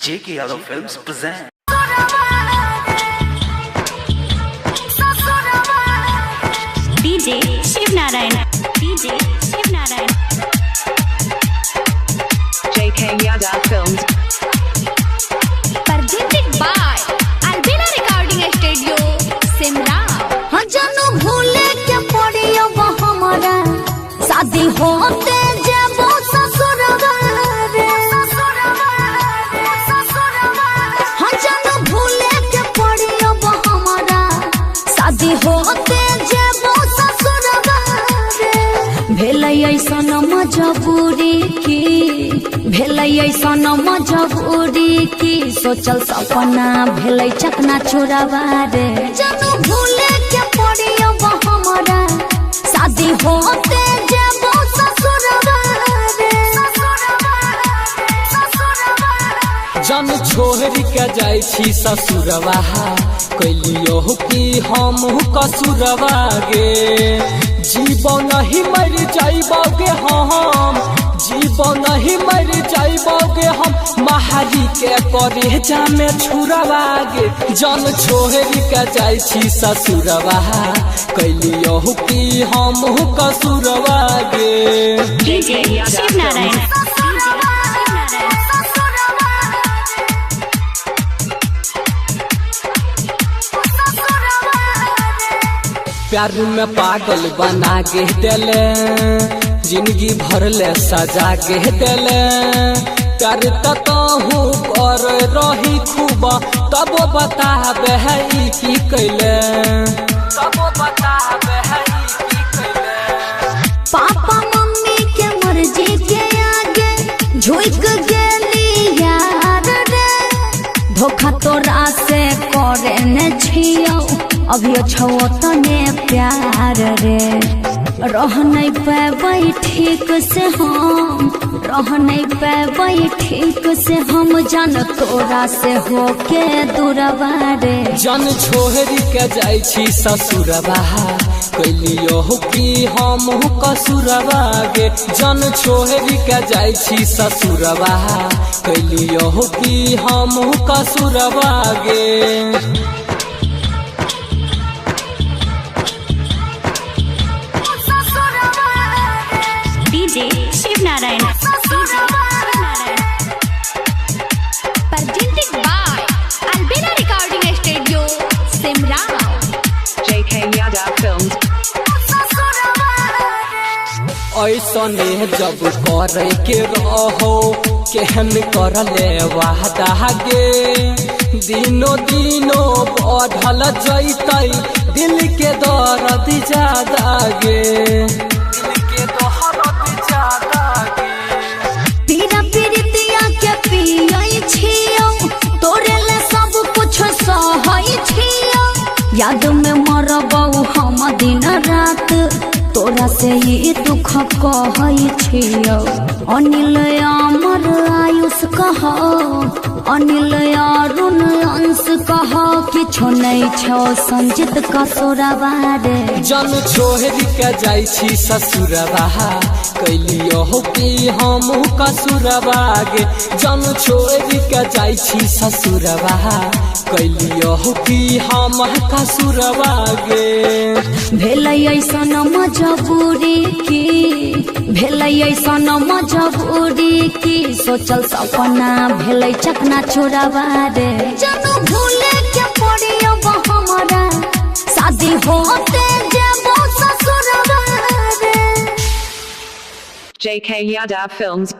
J.K. Yadav Films present. DJ Shiv Narayan. DJ Shiv Narayan. J.K. Yadav Films. Presented by Albina Recording Studio, Simra. जानू भूले के पड़ियो हमारा शादी होते जबो ससुरवा रे हाँ जानू भूले के पड़ियो हमारा शादी होते जबो ससुरवा रे भेलै ऐसन मजबूरी की भेलै ऐसन मजबूरी की सोचल सपना भेलै चकना चुरावा रे जानू भूले के पड़ियो हमारा शादी होते जबो ससुरवा रे जन छोहरी के जाई छी ससुरवा कैलियो कि हम कसुरवा गे जीवन नहीं मर जाइबोगे हम जीवन नहीं मर जाइबोगे हम महारी के करे जामे छुरवा गे जन छोहरी के जाई छी ससुरवा कैलियो कि हम कसुरवा गे DJ Shiv Narayan. प्यार में पागल बना के दिले जिंदगी भर ले सजा के दिले प्यार ततहू कर रही खूब तब बताबे है की कैले तब बताबे है की कैले पापा मम्मी के मर्जी के आगे झुक गेली यार रे धोखा तोरा से करे न छियो अभियो छो तने प्यार रे रह नहीं पाबै ठीक से हम रह नहीं पाबै ठीक से हम जान तोरा से होके दूरवा रे जन छोहरी के जाई छी ससुरवा कैलियो कि हम कसुरवा गे जन छोहरी के जाई छी ससुरवा कैलियो कि हम कसुरवा गे DJ Shiv Narayan. Presented by Albina Recording Studio, Simra. J.K. Yadav Films. ऐसने जब करे के रहो केहन कर ले वादा गे दिनो दिनो बढ़ल जैतै दिल के दर्द ज्यादा गे दिल के दर्द ज्यादा गे पीरा पीरितिया के पियै छियो तोरे ले सब कुछ सहै छियो याद में मरबौ हम दिन रात तोरा से ये दुख कहै छियो अनिल अमर आयुष कह अनिल अरुण अंश कह किछो नहीं छो संजित कसुरवा रे जन छोहरी के जाई छी ससुरवा कैलियो कि हम कसुरवा गे जन छोहरी के जाई छी ससुरवा कैलियो कि हम कसुरवा गे भेलै ऐसन मजबूरी की भेलै ऐसन मजबूरी की सोचल सपना भेलै चकना चुरावा रे जानू भूले के पड़ियो हमारा शादी होते जबो ससुरवा रे J.K. Yadav Films.